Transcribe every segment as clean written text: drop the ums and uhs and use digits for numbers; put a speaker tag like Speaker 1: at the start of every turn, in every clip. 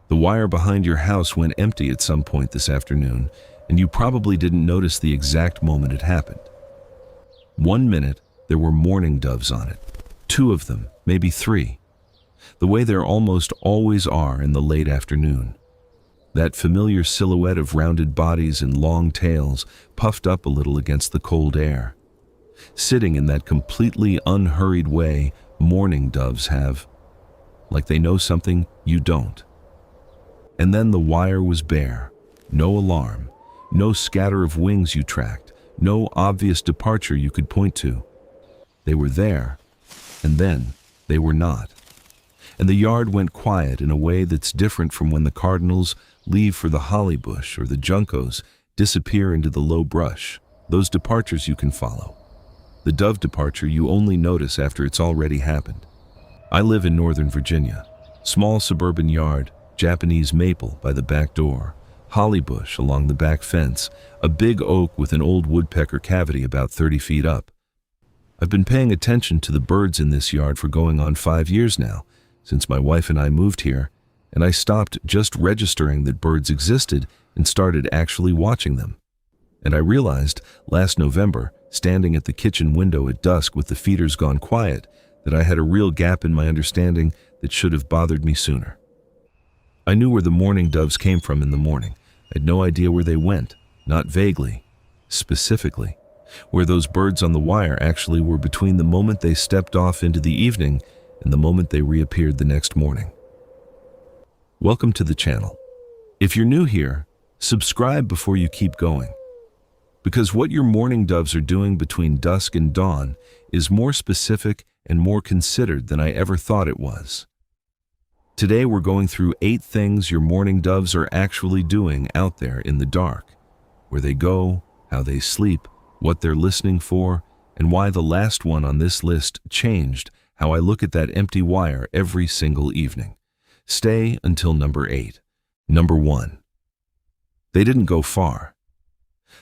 Speaker 1: The wire behind your house went empty at some point this afternoon, and you probably didn't notice the exact moment it happened. 1 minute, there were mourning doves on it. 2 of them, maybe 3. The way there almost always are in the late afternoon. That familiar silhouette of rounded bodies and long tails puffed up a little against the cold air. Sitting in that completely unhurried way mourning doves have, like they know something you don't. And then the wire was bare. No alarm, no scatter of wings you tracked, no obvious departure you could point to. They were there, and then they were not. And the yard went quiet in a way that's different from when the cardinals leave for the holly bush or the juncos disappear into the low brush. Those departures you can follow. The dove departure you only notice after it's already happened. I live in Northern Virginia. Small suburban yard, Japanese maple by the back door, holly bush along the back fence, a big oak with an old woodpecker cavity about 30 feet up. I've been paying attention to the birds in this yard for going on 5 years now, since my wife and I moved here, and I stopped just registering that birds existed and started actually watching them. And I realized last November, standing at the kitchen window at dusk with the feeders gone quiet, that I had a real gap in my understanding that should have bothered me sooner. I knew where the mourning doves came from in the morning. I had no idea where they went, not vaguely, specifically. Where those birds on the wire actually were between the moment they stepped off into the evening and the moment they reappeared the next morning. Welcome to the channel. If you're new here, subscribe before you keep going. Because what your mourning doves are doing between dusk and dawn is more specific and more considered than I ever thought it was. Today we're going through 8 things your mourning doves are actually doing out there in the dark. Where they go, how they sleep, what they're listening for, and why the last one on this list changed how I look at that empty wire every single evening. Stay until number 8. Number 1. They didn't go far.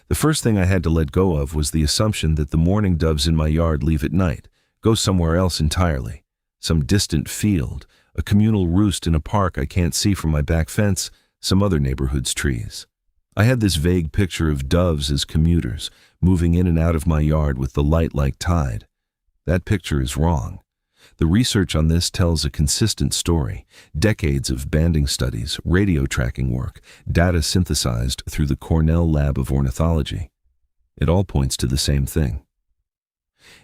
Speaker 1: The first thing I had to let go of was the assumption that the mourning doves in my yard leave at night, go somewhere else entirely, some distant field, a communal roost in a park I can't see from my back fence, some other neighborhood's trees. I had this vague picture of doves as commuters, moving in and out of my yard with the light like tide. That picture is wrong. The research on this tells a consistent story. Decades of banding studies, radio tracking work, data synthesized through the Cornell Lab of Ornithology. It all points to the same thing.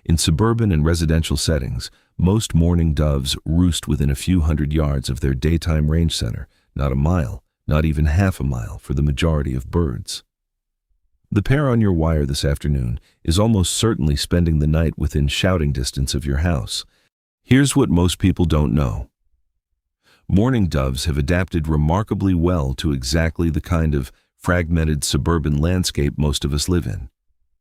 Speaker 1: In suburban and residential settings, most mourning doves roost within a few hundred yards of their daytime range center, not a mile, not even half a mile for the majority of birds. The pair on your wire this afternoon is almost certainly spending the night within shouting distance of your house. Here's what most people don't know. Mourning doves have adapted remarkably well to exactly the kind of fragmented suburban landscape most of us live in.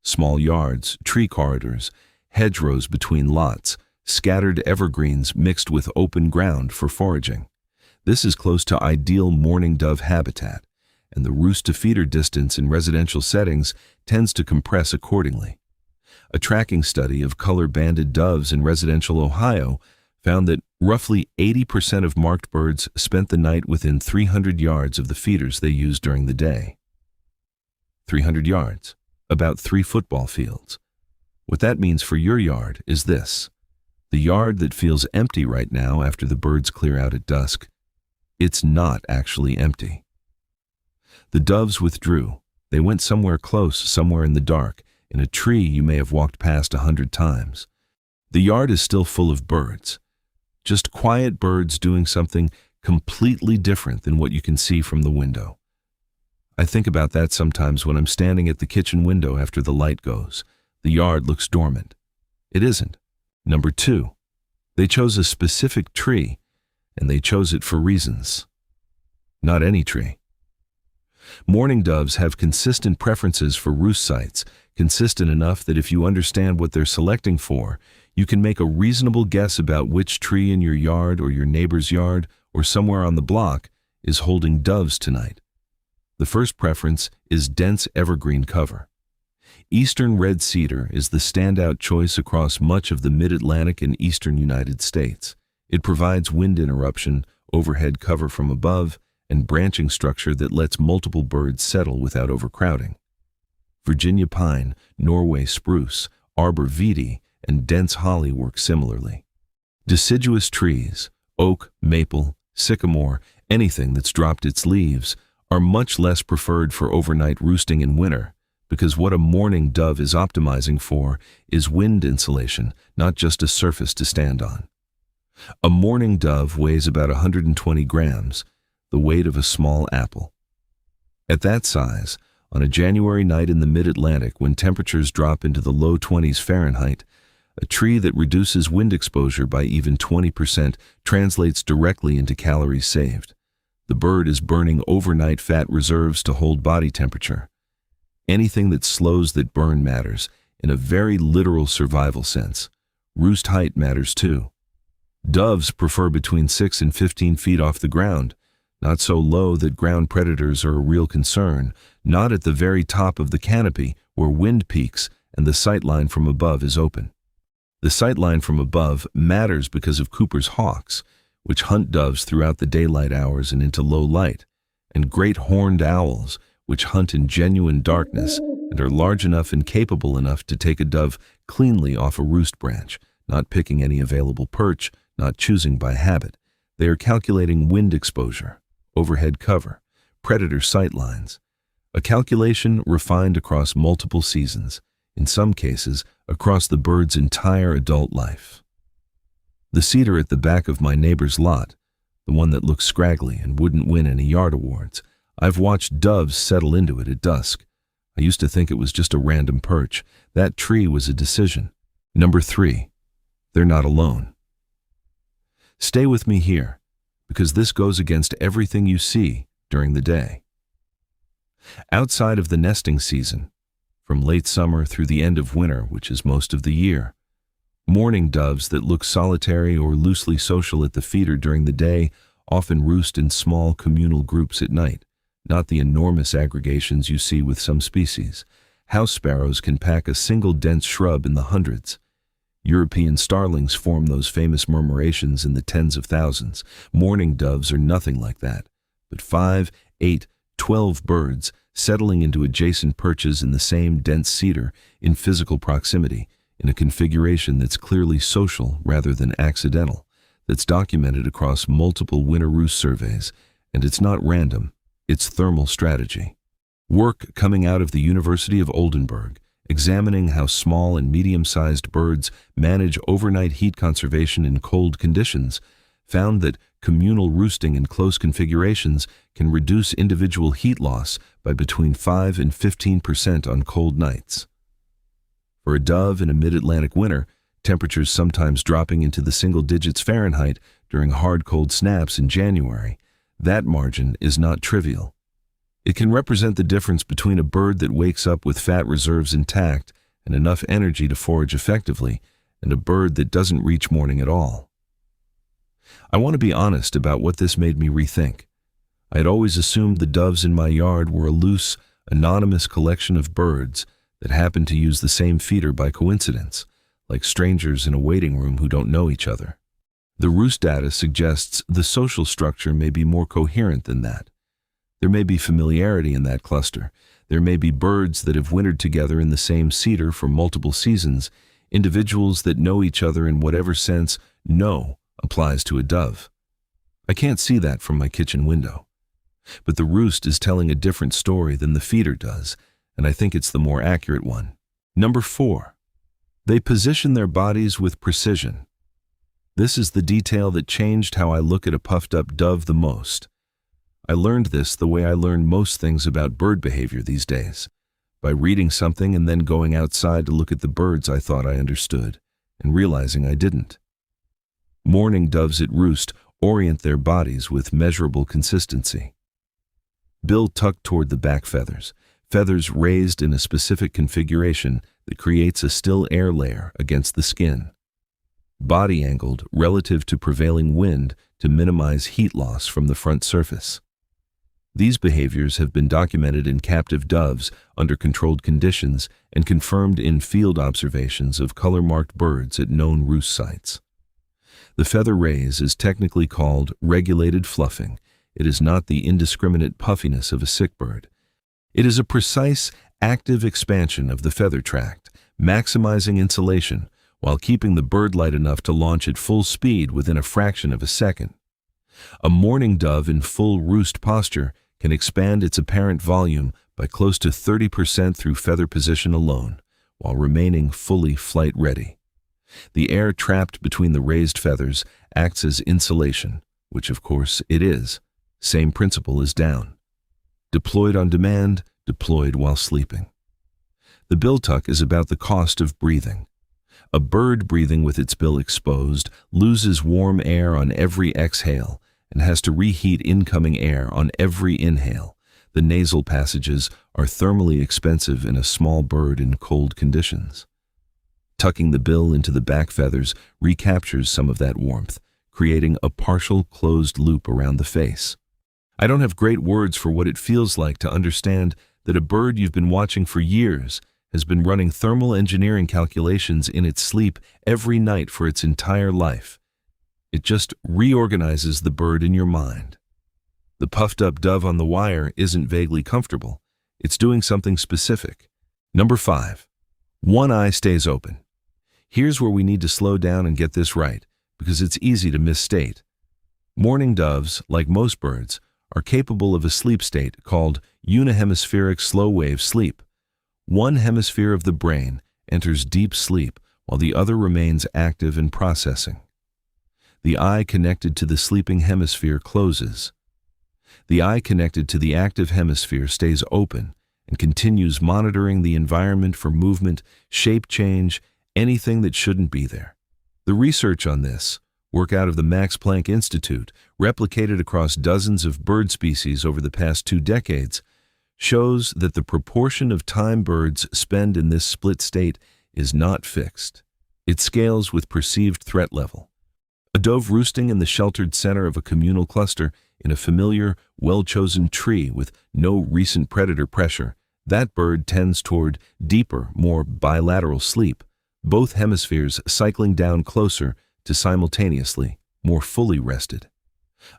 Speaker 1: Small yards, tree corridors, hedgerows between lots, scattered evergreens mixed with open ground for foraging. This is close to ideal mourning dove habitat, and the roost-to-feeder distance in residential settings tends to compress accordingly. A tracking study of color-banded doves in residential Ohio found that roughly 80% of marked birds spent the night within 300 yards of the feeders they used during the day. 300 yards, about 3 football fields. What that means for your yard is this. The yard that feels empty right now after the birds clear out at dusk, it's not actually empty. The doves withdrew. They went somewhere close, somewhere in the dark, in a tree you may have walked past 100 times. The yard is still full of birds. Just quiet birds doing something completely different than what you can see from the window. I think about that sometimes when I'm standing at the kitchen window after the light goes. The yard looks dormant. It isn't. Number 2, they chose a specific tree, and they chose it for reasons. Not any tree. Mourning doves have consistent preferences for roost sites, consistent enough that if you understand what they're selecting for, you can make a reasonable guess about which tree in your yard or your neighbor's yard or somewhere on the block is holding doves tonight. The first preference is dense evergreen cover. Eastern red cedar is the standout choice across much of the mid-Atlantic and eastern United States. It provides wind interruption, overhead cover from above, and branching structure that lets multiple birds settle without overcrowding. Virginia pine, Norway spruce, arbor vitae, and dense holly work similarly. Deciduous trees, oak, maple, sycamore, anything that's dropped its leaves, are much less preferred for overnight roosting in winter, because what a mourning dove is optimizing for is wind insulation, not just a surface to stand on. A mourning dove weighs about 120 grams, the weight of a small apple. At that size, on a January night in the mid-Atlantic when temperatures drop into the low 20s Fahrenheit, a tree that reduces wind exposure by even 20% translates directly into calories saved. The bird is burning overnight fat reserves to hold body temperature. Anything that slows that burn matters, in a very literal survival sense. Roost height matters too. Doves prefer between 6 and 15 feet off the ground, not so low that ground predators are a real concern, not at the very top of the canopy where wind peaks and the sightline from above is open. The sightline from above matters because of Cooper's hawks, which hunt doves throughout the daylight hours and into low light, and great horned owls, which hunt in genuine darkness and are large enough and capable enough to take a dove cleanly off a roost branch, not picking any available perch, not choosing by habit. They are calculating wind exposure, overhead cover, predator sightlines, a calculation refined across multiple seasons, in some cases across the bird's entire adult life. The cedar at the back of my neighbor's lot, the one that looks scraggly and wouldn't win any yard awards, I've watched doves settle into it at dusk. I used to think it was just a random perch. That tree was a decision. Number 3, they're not alone. Stay with me here, because this goes against everything you see during the day. Outside of the nesting season, from late summer through the end of winter, which is most of the year, mourning doves that look solitary or loosely social at the feeder during the day often roost in small communal groups at night, not the enormous aggregations you see with some species. House sparrows can pack a single dense shrub in the hundreds. European starlings form those famous murmurations in the tens of thousands. Mourning doves are nothing like that, but 5, 8, 12 birds settling into adjacent perches in the same dense cedar in physical proximity, in a configuration that's clearly social rather than accidental, that's documented across multiple winter roost surveys, and it's not random, it's thermal strategy. Work coming out of the University of Oldenburg, examining how small and medium-sized birds manage overnight heat conservation in cold conditions, found that communal roosting in close configurations can reduce individual heat loss by between 5 and 15% on cold nights. For a dove in a mid-Atlantic winter, temperatures sometimes dropping into the single digits Fahrenheit during hard cold snaps in January, that margin is not trivial. It can represent the difference between a bird that wakes up with fat reserves intact and enough energy to forage effectively, and a bird that doesn't reach morning at all. I want to be honest about what this made me rethink. I had always assumed the doves in my yard were a loose, anonymous collection of birds that happened to use the same feeder by coincidence, like strangers in a waiting room who don't know each other. The roost data suggests the social structure may be more coherent than that. There may be familiarity in that cluster. There may be birds that have wintered together in the same cedar for multiple seasons, individuals that know each other in whatever sense know applies to a dove. I can't see that from my kitchen window. But the roost is telling a different story than the feeder does, and I think it's the more accurate one. Number 4, they position their bodies with precision. This is the detail that changed how I look at a puffed-up dove the most. I learned this the way I learn most things about bird behavior these days, by reading something and then going outside to look at the birds I thought I understood, and realizing I didn't. Mourning doves at roost orient their bodies with measurable consistency. Bill tucked toward the back feathers, feathers raised in a specific configuration that creates a still air layer against the skin. Body angled relative to prevailing wind to minimize heat loss from the front surface. These behaviors have been documented in captive doves under controlled conditions and confirmed in field observations of color-marked birds at known roost sites. The feather raise is technically called regulated fluffing. it is not the indiscriminate puffiness of a sick bird. It is a precise, active expansion of the feather tract, maximizing insulation while keeping the bird light enough to launch at full speed within a fraction of a second. A mourning dove in full roost posture can expand its apparent volume by close to 30% through feather position alone, while remaining fully flight-ready. The air trapped between the raised feathers acts as insulation, which of course it is. Same principle as down. Deployed on demand, deployed while sleeping. The bill tuck is about the cost of breathing. A bird breathing with its bill exposed loses warm air on every exhale and has to reheat incoming air on every inhale. The nasal passages are thermally expensive in a small bird in cold conditions. Tucking the bill into the back feathers recaptures some of that warmth, creating a partial closed loop around the face. I don't have great words for what it feels like to understand that a bird you've been watching for years has been running thermal engineering calculations in its sleep every night for its entire life. It just reorganizes the bird in your mind. The puffed-up dove on the wire isn't vaguely comfortable. It's doing something specific. Number 5. One eye stays open. Here's where we need to slow down and get this right, because it's easy to misstate. Mourning doves, like most birds, are capable of a sleep state called unihemispheric slow-wave sleep. One hemisphere of the brain enters deep sleep while the other remains active and processing. The eye connected to the sleeping hemisphere closes. The eye connected to the active hemisphere stays open and continues monitoring the environment for movement, shape change, anything that shouldn't be there. The research on this, work out of the Max Planck Institute, replicated across dozens of bird species over the past 2 decades, shows that the proportion of time birds spend in this split state is not fixed. It scales with perceived threat level. A dove roosting in the sheltered center of a communal cluster in a familiar, well-chosen tree with no recent predator pressure, that bird tends toward deeper, more bilateral sleep, both hemispheres cycling down closer to simultaneously, more fully rested.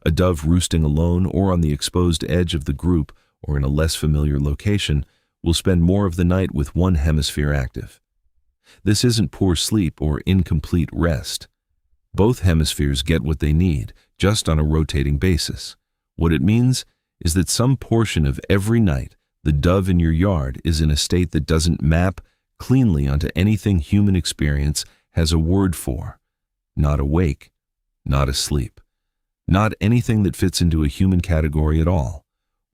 Speaker 1: A dove roosting alone or on the exposed edge of the group or in a less familiar location will spend more of the night with one hemisphere active. This isn't poor sleep or incomplete rest. Both hemispheres get what they need, just on a rotating basis. What it means is that some portion of every night, the dove in your yard is in a state that doesn't map cleanly onto anything human experience has a word for. Not awake, not asleep. Not anything that fits into a human category at all.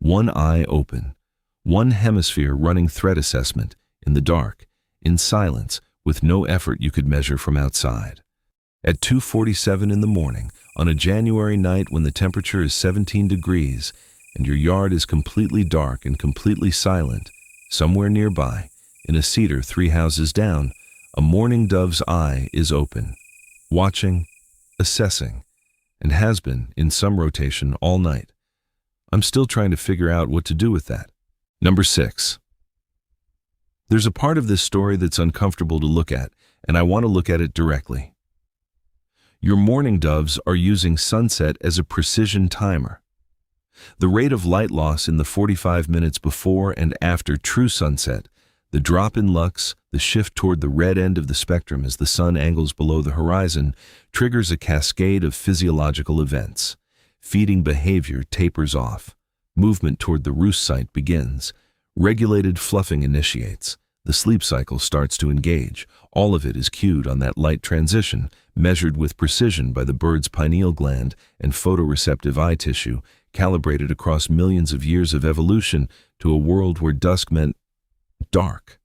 Speaker 1: One eye open, one hemisphere running threat assessment, in the dark, in silence, with no effort you could measure from outside. At 2:47 in the morning, on a January night when the temperature is 17 degrees and your yard is completely dark and completely silent, somewhere nearby, in a cedar 3 houses down, a mourning dove's eye is open, watching, assessing, and has been, in some rotation, all night. I'm still trying to figure out what to do with that. Number 6. There's a part of this story that's uncomfortable to look at, and I want to look at it directly. Your mourning doves are using sunset as a precision timer. The rate of light loss in the 45 minutes before and after true sunset, the drop in lux, the shift toward the red end of the spectrum as the sun angles below the horizon, triggers a cascade of physiological events. Feeding behavior tapers off. Movement toward the roost site begins. Regulated fluffing initiates. The sleep cycle starts to engage. All of it is cued on that light transition, measured with precision by the bird's pineal gland and photoreceptive eye tissue, calibrated across millions of years of evolution to a world where dusk meant dark.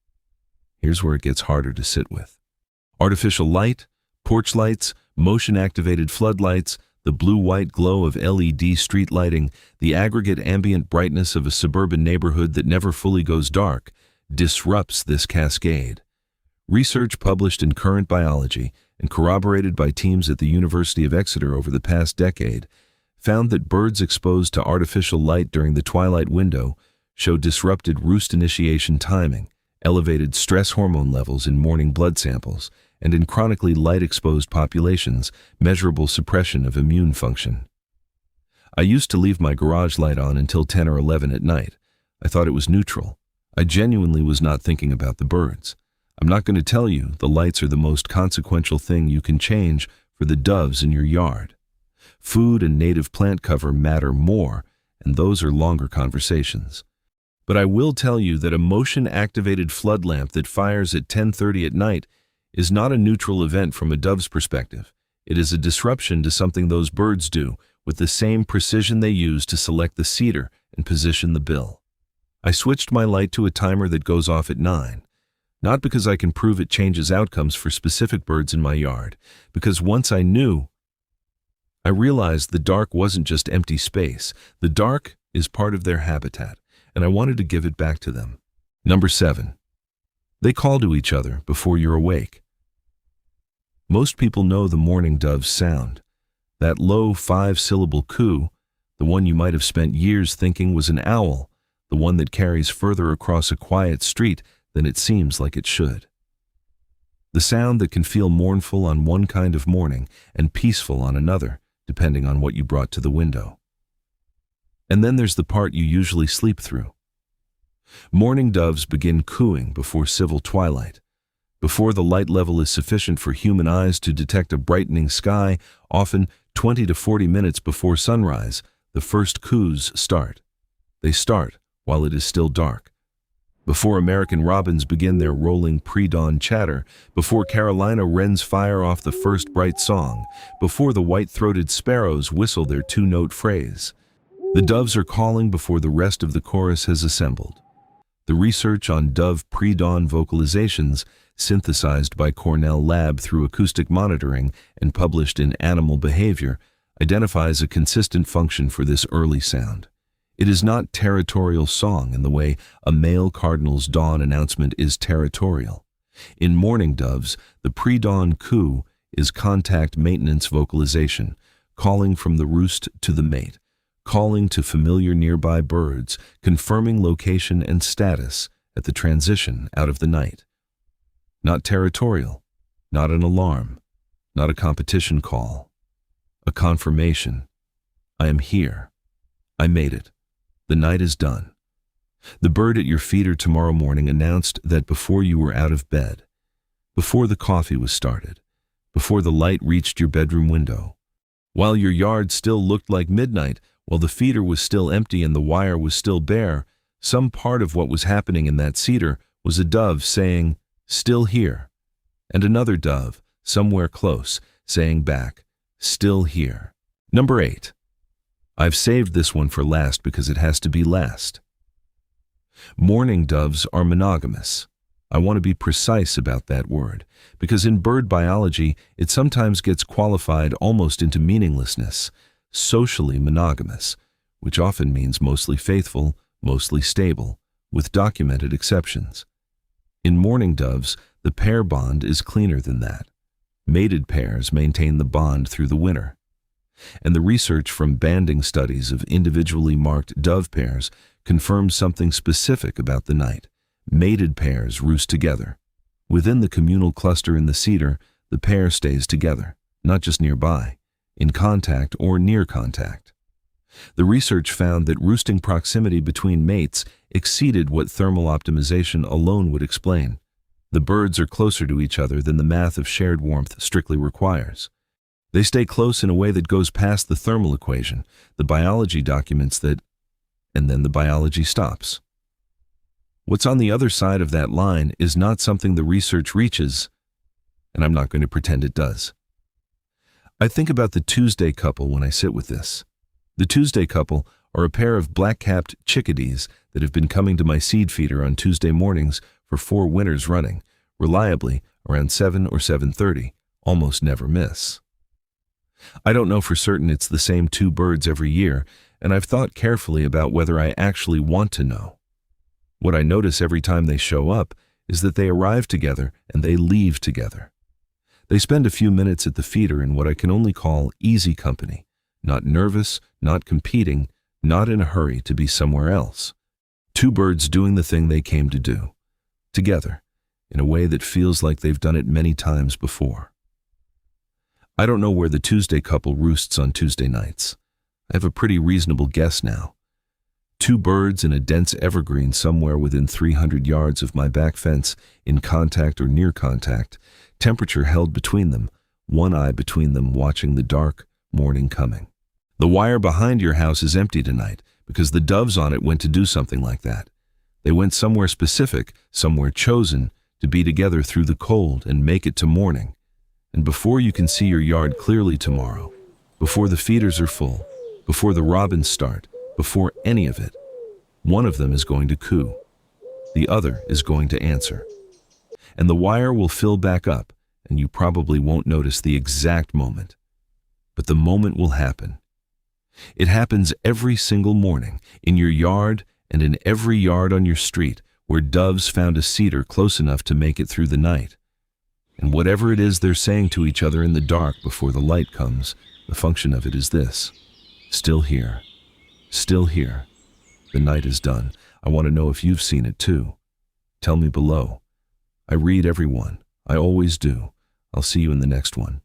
Speaker 1: Here's where it gets harder to sit with. Artificial light, porch lights, motion-activated floodlights, the blue-white glow of LED street lighting, the aggregate ambient brightness of a suburban neighborhood that never fully goes dark, disrupts this cascade. Research published in Current Biology and corroborated by teams at the University of Exeter over the past decade found that birds exposed to artificial light during the twilight window show disrupted roost initiation timing, elevated stress hormone levels in morning blood samples, and in chronically light-exposed populations, measurable suppression of immune function. I used to leave my garage light on until 10 or 11 at night. I thought it was neutral. I genuinely was not thinking about the birds. I'm not going to tell you the lights are the most consequential thing you can change for the doves in your yard. Food and native plant cover matter more, and those are longer conversations. But I will tell you that a motion-activated flood lamp that fires at 10:30 at night is not a neutral event from a dove's perspective. It is a disruption to something those birds do with the same precision they use to select the cedar and position the bill. I switched my light to a timer that goes off at 9. Not because I can prove it changes outcomes for specific birds in my yard, because once I knew, I realized the dark wasn't just empty space. The dark is part of their habitat, and I wanted to give it back to them. Number 7. They call to each other before you're awake. Most people know the mourning dove's sound. That low 5-syllable coo, the one you might have spent years thinking was an owl, the one that carries further across a quiet street than it seems like it should. The sound that can feel mournful on one kind of morning and peaceful on another, depending on what you brought to the window. And then there's the part you usually sleep through. Mourning doves begin cooing before civil twilight. Before the light level is sufficient for human eyes to detect a brightening sky, often 20 to 40 minutes before sunrise, the first coos start. They start while it is still dark. Before American robins begin their rolling pre-dawn chatter, before Carolina wrens fire off the first bright song, before the white-throated sparrows whistle their 2-note phrase. The doves are calling before the rest of the chorus has assembled. The research on dove pre-dawn vocalizations, synthesized by Cornell Lab through acoustic monitoring and published in Animal Behavior, identifies a consistent function for this early sound. It is not territorial song in the way a male cardinal's dawn announcement is territorial. In mourning doves, the pre-dawn coo is contact maintenance vocalization, calling from the roost to the mate, calling to familiar nearby birds, confirming location and status at the transition out of the night. Not territorial, not an alarm, not a competition call. A confirmation. I am here. I made it. The night is done. The bird at your feeder tomorrow morning announced that before you were out of bed, before the coffee was started, before the light reached your bedroom window, while your yard still looked like midnight, while the feeder was still empty and the wire was still bare, some part of what was happening in that cedar was a dove saying, "Still here," and another dove, somewhere close, saying back, "Still here." Number 8. I've saved this one for last because it has to be last. Mourning doves are monogamous. I want to be precise about that word, because in bird biology, it sometimes gets qualified almost into meaninglessness. Socially monogamous, which often means mostly faithful, mostly stable, with documented exceptions. In mourning doves, the pair bond is cleaner than that. Mated pairs maintain the bond through the winter. And the research from banding studies of individually marked dove pairs confirms something specific about the night. Mated pairs roost together. Within the communal cluster in the cedar, the pair stays together, not just nearby, in contact or near contact. The research found that roosting proximity between mates exceeded what thermal optimization alone would explain. The birds are closer to each other than the math of shared warmth strictly requires. They stay close in a way that goes past the thermal equation. The biology documents that, and then the biology stops. What's on the other side of that line is not something the research reaches, and I'm not going to pretend it does. I think about the Tuesday couple when I sit with this. The Tuesday couple are a pair of black-capped chickadees that have been coming to my seed feeder on Tuesday mornings for 4 winters running, reliably around 7 or 7:30, almost never miss. I don't know for certain it's the same 2 birds every year, and I've thought carefully about whether I actually want to know. What I notice every time they show up is that they arrive together and they leave together. They spend a few minutes at the feeder in what I can only call easy company, not nervous, not competing, not in a hurry to be somewhere else. 2 birds doing the thing they came to do, together, in a way that feels like they've done it many times before. I don't know where the Tuesday couple roosts on Tuesday nights. I have a pretty reasonable guess now. Two birds in a dense evergreen somewhere within 300 yards of my back fence, in contact or near contact, temperature held between them, one eye between them watching the dark morning coming. The wire behind your house is empty tonight because the doves on it went to do something like that. They went somewhere specific, somewhere chosen, to be together through the cold and make it to morning. And before you can see your yard clearly tomorrow, before the feeders are full, before the robins start, before any of it, one of them is going to coo. The other is going to answer. And the wire will fill back up, and you probably won't notice the exact moment. But the moment will happen. It happens every single morning, in your yard and in every yard on your street, where doves found a cedar close enough to make it through the night. And whatever it is they're saying to each other in the dark before the light comes, the function of it is this: still here. Still here. The night is done. I want to know if you've seen it too. Tell me below. I read every one. I always do. I'll see you in the next one.